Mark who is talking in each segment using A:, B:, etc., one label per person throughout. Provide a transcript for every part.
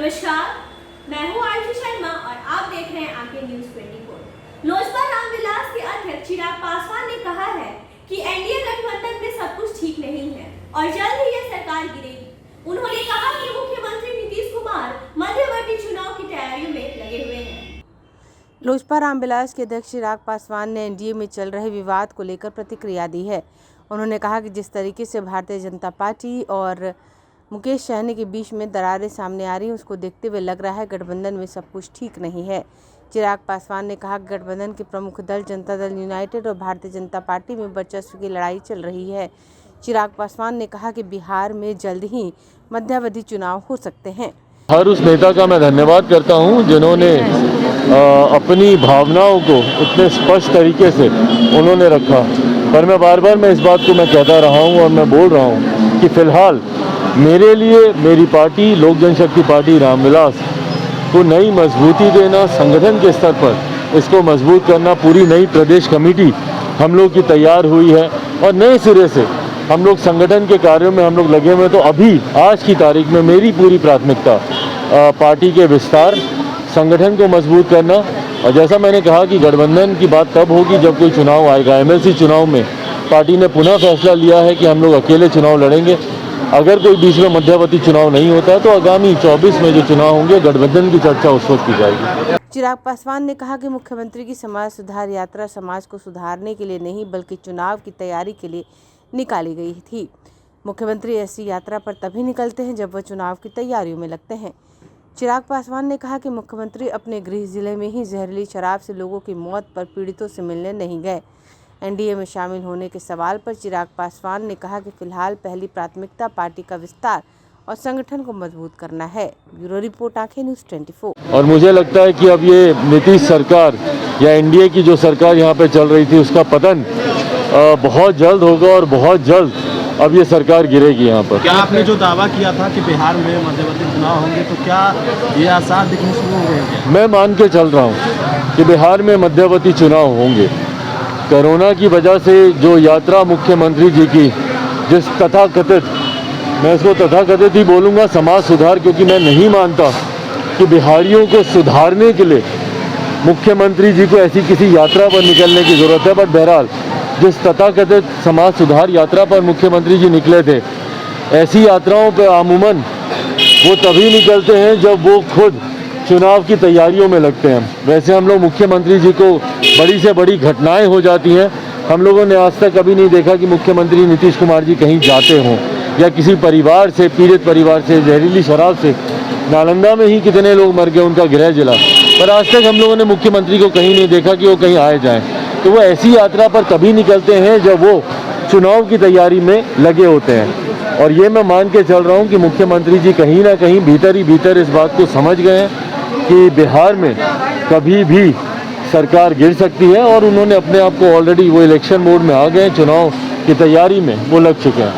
A: नमस्कार, मैं हूं आयुषी शर्मा और आप देख रहे हैं आंखें न्यूज 24। लोजपा रामविलास के अध्यक्ष चिराग पासवान ने कहा है कि एनडीए गठबंधन में सब कुछ ठीक नहीं है और जल्द ही यह सरकार गिरेगी। उन्होंने कहा कि मुख्यमंत्री नीतीश कुमार मध्यवर्ती चुनाव की तैयारियों में लगे हुए हैं।
B: लोजपा रामविलास के अध्यक्ष चिराग पासवान ने एनडीए में चल रहे विवाद को लेकर प्रतिक्रिया दी है। उन्होंने कहा कि जिस तरीके से भारतीय जनता पार्टी और मुकेश सहनी के बीच में दरारें सामने आ रही हैं, उसको देखते हुए लग रहा है गठबंधन में सब कुछ ठीक नहीं है। चिराग पासवान ने कहा कि गठबंधन के प्रमुख दल जनता दल यूनाइटेड और भारतीय जनता पार्टी में वर्चस्व की लड़ाई चल रही है। चिराग पासवान ने कहा कि बिहार में जल्द ही मध्यावधि चुनाव हो सकते हैं।
C: हर उस नेता का मैं धन्यवाद करता हूं जिन्होंने अपनी भावनाओं को इतने स्पष्ट तरीके से उन्होंने रखा। पर मैं बार बार इस बात को मैं कहता रहा हूं और मैं बोल रहा हूं कि फिलहाल मेरे लिए मेरी पार्टी लोक जनशक्ति पार्टी रामविलास को नई मजबूती देना, संगठन के स्तर पर इसको मजबूत करना, पूरी नई प्रदेश कमेटी हम लोग की तैयार हुई है और नए सिरे से हम लोग संगठन के कार्यों में हम लोग लगे हुए हैं। तो अभी आज की तारीख में मेरी पूरी प्राथमिकता पार्टी के विस्तार, संगठन को मजबूत करना, और जैसा मैंने कहा कि गठबंधन की बात तब होगी जब कोई चुनाव आएगा। एमएलसी चुनाव में पार्टी ने पुनः फैसला लिया है कि हम लोग अकेले चुनाव लड़ेंगे। अगर कोई बीच में मध्यावधि चुनाव नहीं होता तो आगामी 24 में जो चुनाव होंगे गठबंधन की चर्चा उस वक्त की जाएगी।
B: चिराग पासवान ने कहा कि मुख्यमंत्री की समाज सुधार यात्रा समाज को सुधारने के लिए नहीं बल्कि चुनाव की तैयारी के लिए निकाली गई थी। मुख्यमंत्री ऐसी यात्रा पर तभी निकलते हैं जब वह चुनाव की तैयारियों में लगते हैं। चिराग पासवान ने कहा कि मुख्यमंत्री अपने गृह जिले में ही जहरीली शराब से लोगों की मौत पर पीड़ितों से मिलने नहीं गए। एनडीए में शामिल होने के सवाल पर चिराग पासवान ने कहा कि फिलहाल पहली प्राथमिकता पार्टी का विस्तार और संगठन को मजबूत करना है। ब्यूरो रिपोर्ट, आंखें न्यूज 24।
C: और मुझे लगता है कि अब ये नीतीश सरकार या एनडीए की जो सरकार यहाँ पे चल रही थी उसका पतन बहुत जल्द होगा और बहुत जल्द अब ये सरकार गिरेगी यहाँ पर।
D: क्या आपने जो दावा किया था कि बिहार में मध्यवर्ती चुनाव होंगे, तो क्या ये आसार दिखने शुरू हो गए? मैं
C: मान के चल रहा हूँ कि बिहार में मध्यवर्ती चुनाव होंगे। कोरोना की वजह से जो यात्रा मुख्यमंत्री जी की, जिस तथाकथित, मैं इसको तथाकथित ही बोलूँगा, समाज सुधार, क्योंकि मैं नहीं मानता कि बिहारियों को सुधारने के लिए मुख्यमंत्री जी को ऐसी किसी यात्रा पर निकलने की ज़रूरत है। बट बहरहाल जिस तथाकथित समाज सुधार यात्रा पर मुख्यमंत्री जी निकले थे, ऐसी यात्राओं पर अमूमन वो तभी निकलते हैं जब वो खुद चुनाव की तैयारियों में लगते हैं। वैसे हम लोग मुख्यमंत्री जी को बड़ी से बड़ी घटनाएं हो जाती हैं, हम लोगों ने आज तक कभी नहीं देखा कि मुख्यमंत्री नीतीश कुमार जी कहीं जाते हों या किसी परिवार से, पीड़ित परिवार से, जहरीली शराब से नालंदा में ही कितने लोग मर गए, उनका गृह जिला, पर आज तक हम लोगों ने मुख्यमंत्री को कहीं नहीं देखा कि वो कहीं आए जाएं। तो वो ऐसी यात्रा पर तभी निकलते हैं जब वो चुनाव की तैयारी में लगे होते हैं। और ये मैं मान के चल रहा हूँ कि मुख्यमंत्री जी कहीं ना कहीं भीतर ही भीतर इस बात को समझ गए हैं कि बिहार में कभी भी सरकार गिर सकती है, और उन्होंने अपने आप को ऑलरेडी वो इलेक्शन मोड में आ गए, चुनाव की तैयारी में वो लग चुके हैं।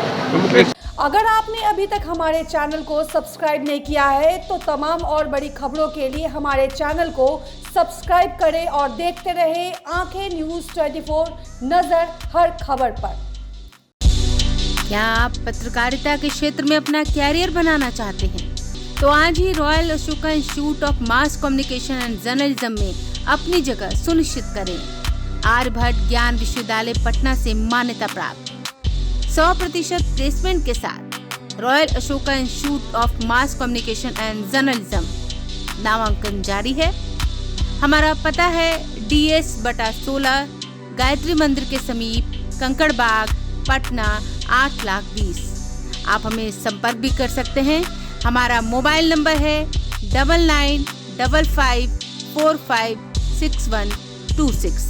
E: अगर आपने अभी तक हमारे चैनल को सब्सक्राइब नहीं किया है तो तमाम और बड़ी खबरों के लिए हमारे चैनल को सब्सक्राइब करें और देखते रहे आंखें न्यूज 24, नजर हर खबर पर।
F: क्या आप पत्रकारिता के क्षेत्र में अपना कैरियर बनाना चाहते हैं? तो आज ही royal Ashoka institute of mass communication and journalism में अपनी जगह सुनिश्चित करें। आर्यभट्ट ज्ञान विश्वविद्यालय पटना से मान्यता प्राप्त 100% प्लेसमेंट के साथ royal Ashoka institute of mass communication and journalism, नामांकन जारी है। हमारा पता है DS/16 गायत्री मंदिर के समीप, कंकड़ बाग, पटना 8,20,000। आप हमें संपर्क भी कर सकते हैं। हमारा मोबाइल नंबर है 9955456126।